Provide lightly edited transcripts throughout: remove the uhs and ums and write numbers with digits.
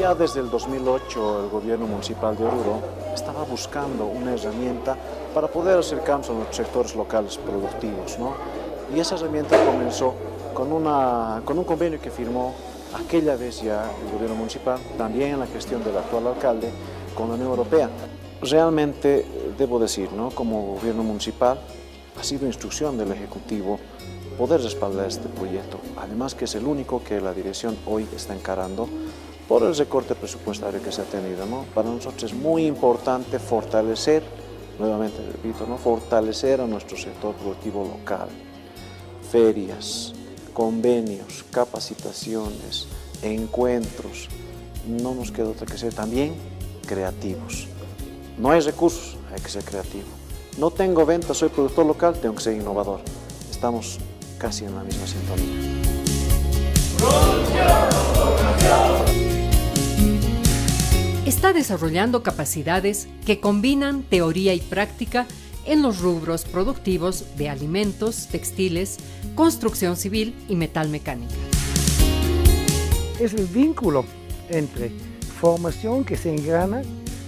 Ya desde el 2008 el gobierno municipal de Oruro estaba buscando una herramienta para poder acercarnos a los sectores locales productivos, ¿no? Y esa herramienta comenzó con un convenio que firmó aquella vez ya el gobierno municipal, también en la gestión del actual alcalde, con la Unión Europea. Realmente debo decir, ¿no?, como gobierno municipal ha sido instrucción del Ejecutivo poder respaldar este proyecto, además que es el único que la dirección hoy está encarando por el recorte presupuestario que se ha tenido, ¿no? Para nosotros es muy importante fortalecer, nuevamente repito, ¿no?, fortalecer a nuestro sector productivo local. Ferias, convenios, capacitaciones, encuentros, no nos queda otra que ser también creativos. No hay recursos, hay que ser creativo. No tengo ventas, soy productor local, tengo que ser innovador. Estamos casi en la misma sintonía. Está desarrollando capacidades que combinan teoría y práctica en los rubros productivos de alimentos, textiles, construcción civil y metal mecánica. Es el vínculo entre formación que se engrana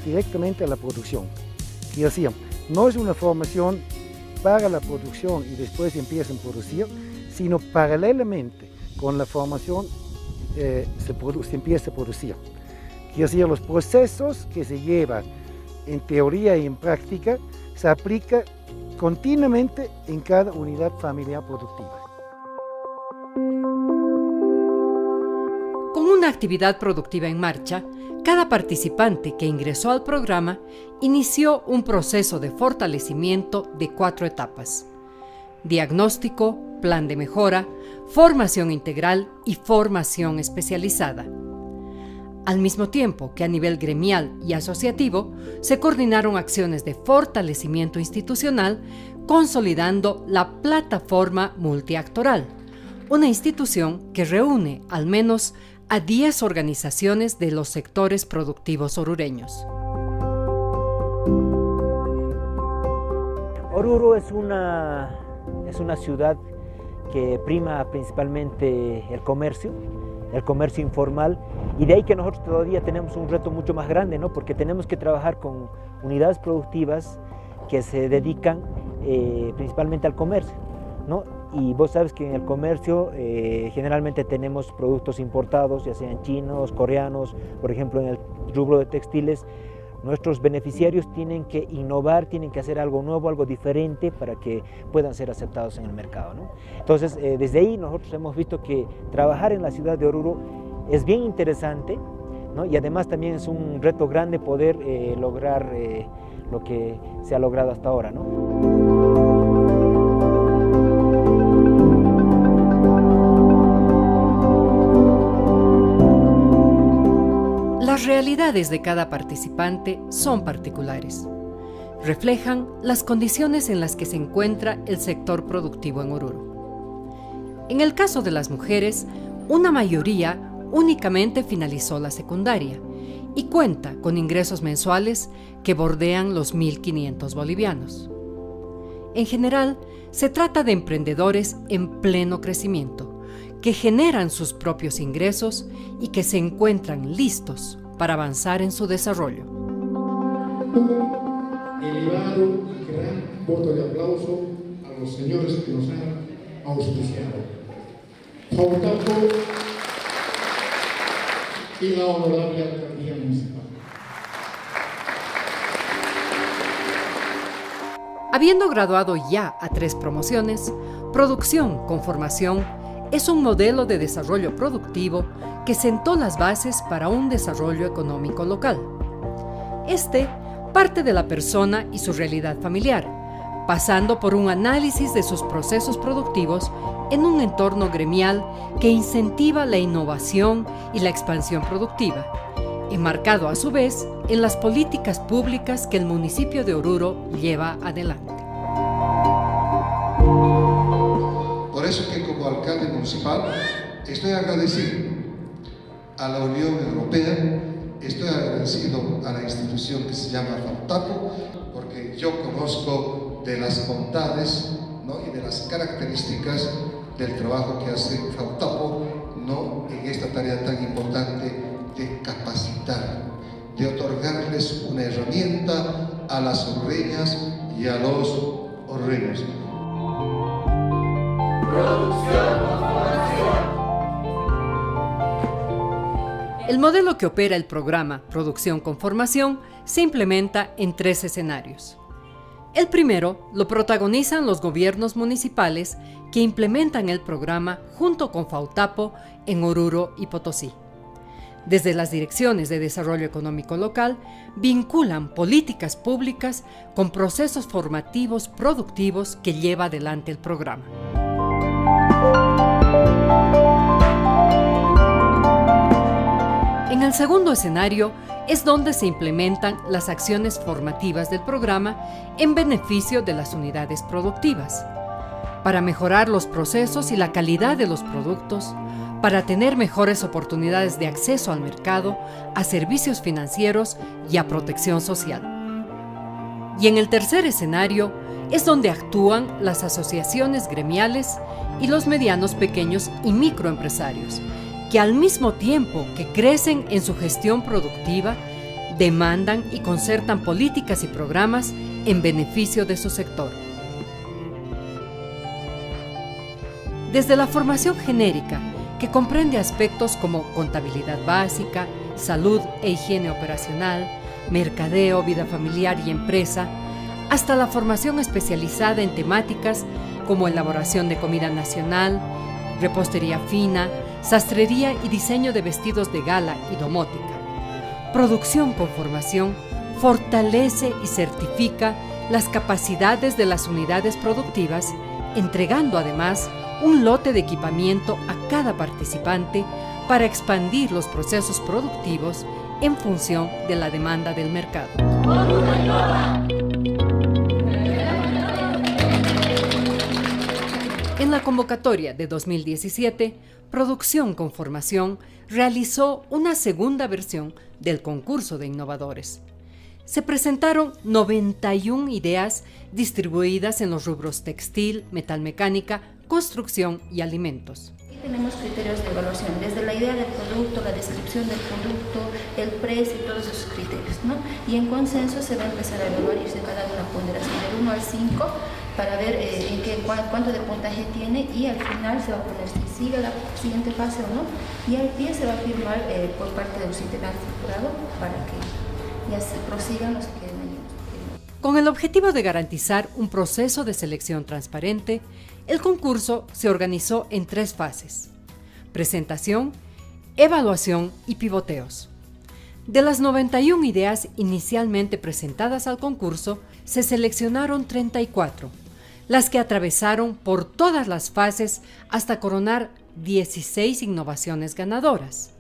directamente a la producción. Quiero decir, no es una formación para la producción y después empiezan a producir, sino paralelamente con la formación se empieza a producir. Quiero decir, los procesos que se llevan en teoría y en práctica se aplica continuamente en cada unidad familiar productiva. Con una actividad productiva en marcha, cada participante que ingresó al programa inició un proceso de fortalecimiento de 4 etapas: diagnóstico, plan de mejora, formación integral y formación especializada. Al mismo tiempo que a nivel gremial y asociativo se coordinaron acciones de fortalecimiento institucional, consolidando la plataforma multiactoral, una institución que reúne al menos a 10 organizaciones de los sectores productivos orureños. Oruro es una ciudad que prima principalmente el comercio informal, y de ahí que nosotros todavía tenemos un reto mucho más grande, ¿no? Porque tenemos que trabajar con unidades productivas que se dedican principalmente al comercio, ¿no? Y vos sabes que en el comercio generalmente tenemos productos importados, ya sean chinos, coreanos. Por ejemplo, en el rubro de textiles, nuestros beneficiarios tienen que innovar, tienen que hacer algo nuevo, algo diferente para que puedan ser aceptados en el mercado, ¿no? Entonces, desde ahí nosotros hemos visto que trabajar en la ciudad de Oruro es bien interesante, ¿no? Y además también es un reto grande poder lograr lo que se ha logrado hasta ahora, ¿no? Las realidades de cada participante son particulares. Reflejan las condiciones en las que se encuentra el sector productivo en Oruro. En el caso de las mujeres, una mayoría únicamente finalizó la secundaria y cuenta con ingresos mensuales que bordean los 1.500 bolivianos. En general, se trata de emprendedores en pleno crecimiento, que generan sus propios ingresos y que se encuentran listos para avanzar en su desarrollo. Un elevado y gran voto de aplauso a los señores que nos han auspiciado. Fautaco y la honorable alcaldía municipal. Habiendo graduado ya a 3 promociones, Producción con Formación es un modelo de desarrollo productivo que sentó las bases para un desarrollo económico local. Este parte de la persona y su realidad familiar, pasando por un análisis de sus procesos productivos en un entorno gremial que incentiva la innovación y la expansión productiva, enmarcado a su vez en las políticas públicas que el municipio de Oruro lleva adelante. Por eso que como alcalde municipal estoy agradecido a la Unión Europea, estoy agradecido a la institución que se llama Fautaco, porque yo conozco de las bondades, ¿no?, y de las características del trabajo que hace Fautaco no en esta tarea tan importante de capacitar, de otorgarles una herramienta a las orreñas y a los orreños. El modelo que opera el programa Producción con Formación se implementa en 3 escenarios. El primero lo protagonizan los gobiernos municipales que implementan el programa junto con FAUTAPO en Oruro y Potosí. Desde las direcciones de desarrollo económico local, vinculan políticas públicas con procesos formativos productivos que lleva adelante el programa. En el segundo escenario es donde se implementan las acciones formativas del programa en beneficio de las unidades productivas, para mejorar los procesos y la calidad de los productos, para tener mejores oportunidades de acceso al mercado, a servicios financieros y a protección social. Y en el tercer escenario es donde actúan las asociaciones gremiales y los medianos, pequeños y microempresarios, que al mismo tiempo que crecen en su gestión productiva, demandan y concertan políticas y programas en beneficio de su sector. Desde la formación genérica, que comprende aspectos como contabilidad básica, salud e higiene operacional, mercadeo, vida familiar y empresa, hasta la formación especializada en temáticas como elaboración de comida nacional, repostería fina, sastrería y diseño de vestidos de gala y domótica. Producción con Formación fortalece y certifica las capacidades de las unidades productivas, entregando además un lote de equipamiento a cada participante para expandir los procesos productivos en función de la demanda del mercado. En la convocatoria de 2017, Producción con Formación realizó una segunda versión del concurso de innovadores. Se presentaron 91 ideas distribuidas en los rubros textil, metalmecánica, construcción y alimentos. Tenemos criterios de evaluación, desde la idea del producto, la descripción del producto, el precio y todos esos criterios, ¿no? Y en consenso se va a empezar a evaluar y se va a dar una ponderación del 1 al 5 para ver cuánto de puntaje tiene, y al final se va a poner si sigue la siguiente fase o no, y al pie se va a firmar por parte del integrante jurado para que ya se prosigan los que queden allí. Con el objetivo de garantizar un proceso de selección transparente, el concurso se organizó en 3 fases: presentación, evaluación y pivoteos. De las 91 ideas inicialmente presentadas al concurso, se seleccionaron 34, las que atravesaron por todas las fases hasta coronar 16 innovaciones ganadoras.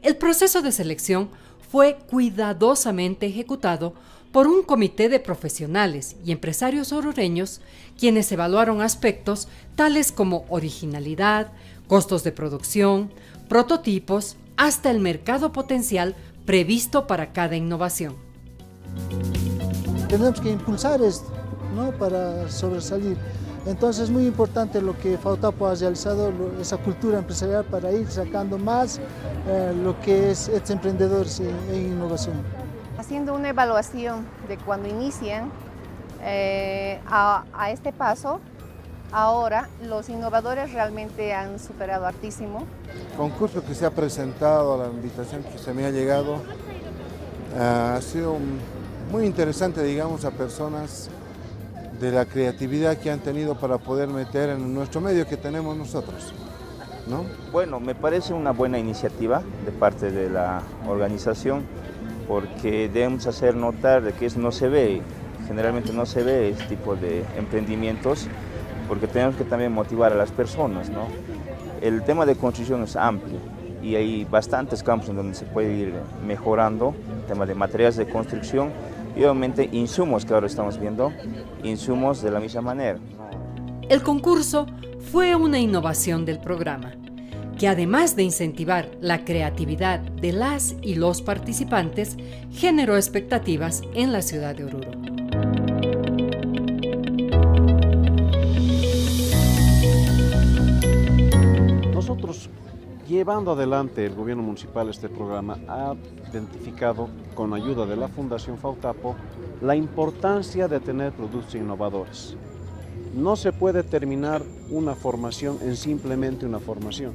El proceso de selección fue cuidadosamente ejecutado por un comité de profesionales y empresarios orureños, quienes evaluaron aspectos tales como originalidad, costos de producción, prototipos, hasta el mercado potencial previsto para cada innovación. Tenemos que impulsar esto, ¿no?, para sobresalir. Entonces es muy importante lo que FAUTAPO ha realizado, esa cultura empresarial para ir sacando más lo que es estos emprendedores en innovación. Haciendo una evaluación de cuando inician a este paso, ahora los innovadores realmente han superado hartísimo. El concurso que se ha presentado, la invitación que se me ha llegado, ha sido muy interesante, digamos, a personas de la creatividad que han tenido para poder meter en nuestro medio que tenemos nosotros, ¿no? Bueno, me parece una buena iniciativa de parte de la organización, porque debemos hacer notar de que eso no se ve, generalmente no se ve este tipo de emprendimientos, porque tenemos que también motivar a las personas, ¿no? El tema de construcción es amplio y hay bastantes campos en donde se puede ir mejorando, el tema de materiales de construcción y obviamente insumos que ahora estamos viendo, insumos de la misma manera. El concurso fue una innovación del programa, que además de incentivar la creatividad de las y los participantes, generó expectativas en la ciudad de Oruro. Nosotros Llevando adelante el gobierno municipal este programa, ha identificado, con ayuda de la Fundación Fautapo, la importancia de tener productos innovadores. No se puede terminar una formación en simplemente una formación,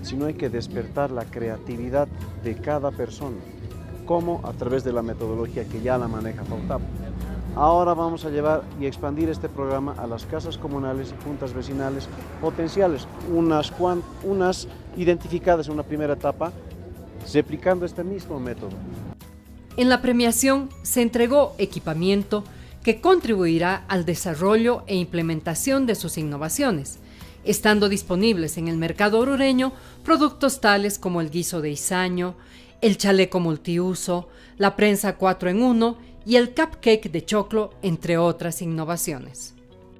sino hay que despertar la creatividad de cada persona, como a través de la metodología que ya la maneja Fautapo. Ahora vamos a llevar y expandir este programa a las casas comunales y juntas vecinales potenciales, unas identificadas en una primera etapa, replicando este mismo método. En la premiación se entregó equipamiento que contribuirá al desarrollo e implementación de sus innovaciones, estando disponibles en el mercado orureño productos tales como el guiso de izaño, el chaleco multiuso, la prensa 4 en 1 y el cupcake de choclo, entre otras innovaciones.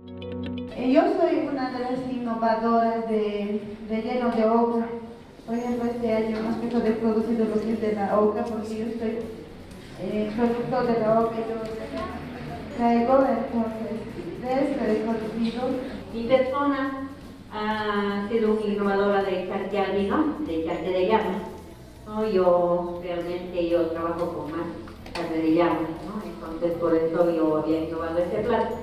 Yo soy una de las innovadoras de relleno de oca. Por ejemplo, este año hemos empezado a producir lo que es de la oca, porque yo soy productor de la oca. Yo traigo entonces de este recorrido. Mi persona ha sido una innovadora de charte al vino, de charte de llama. ¿No? Yo trabajo con más carne de llama, ¿no? Entonces por eso yo había innovado este plato.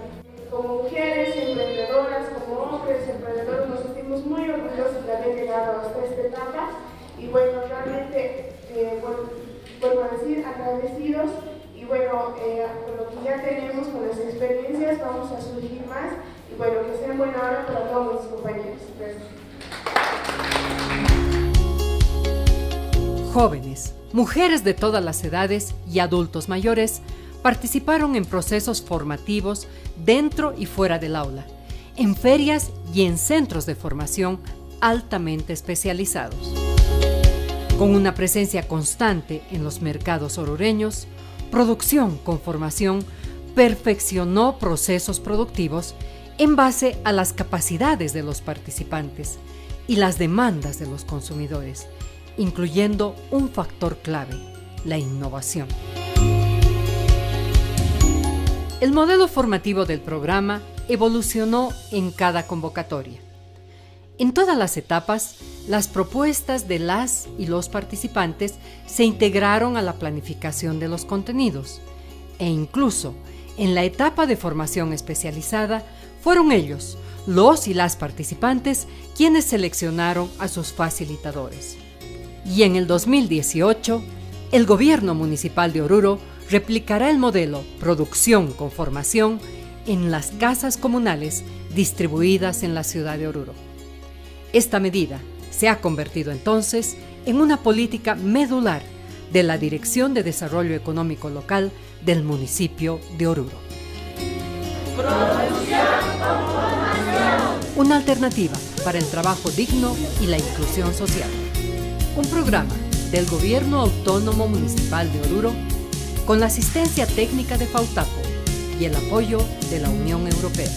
Como mujeres emprendedoras, como hombres emprendedores, nos sentimos muy orgullosos de haber llegado hasta esta etapa y bueno, realmente, vuelvo a decir, agradecidos y bueno, con lo que ya tenemos, con las experiencias, vamos a surgir más y bueno, que sea buena hora para todos mis compañeros. Gracias. Jóvenes, mujeres de todas las edades y adultos mayores participaron en procesos formativos dentro y fuera del aula, en ferias y en centros de formación altamente especializados. Con una presencia constante en los mercados orureños, Producción con Formación perfeccionó procesos productivos en base a las capacidades de los participantes y las demandas de los consumidores, incluyendo un factor clave, la innovación. El modelo formativo del programa evolucionó en cada convocatoria. En todas las etapas, las propuestas de las y los participantes se integraron a la planificación de los contenidos e incluso en la etapa de formación especializada fueron ellos, los y las participantes, quienes seleccionaron a sus facilitadores. Y en el 2018, el Gobierno Municipal de Oruro replicará el modelo Producción con Formación en las casas comunales distribuidas en la ciudad de Oruro. Esta medida se ha convertido entonces en una política medular de la Dirección de Desarrollo Económico Local del municipio de Oruro. Una alternativa para el trabajo digno y la inclusión social. Un programa del Gobierno Autónomo Municipal de Oruro con la asistencia técnica de Fautapo y el apoyo de la Unión Europea.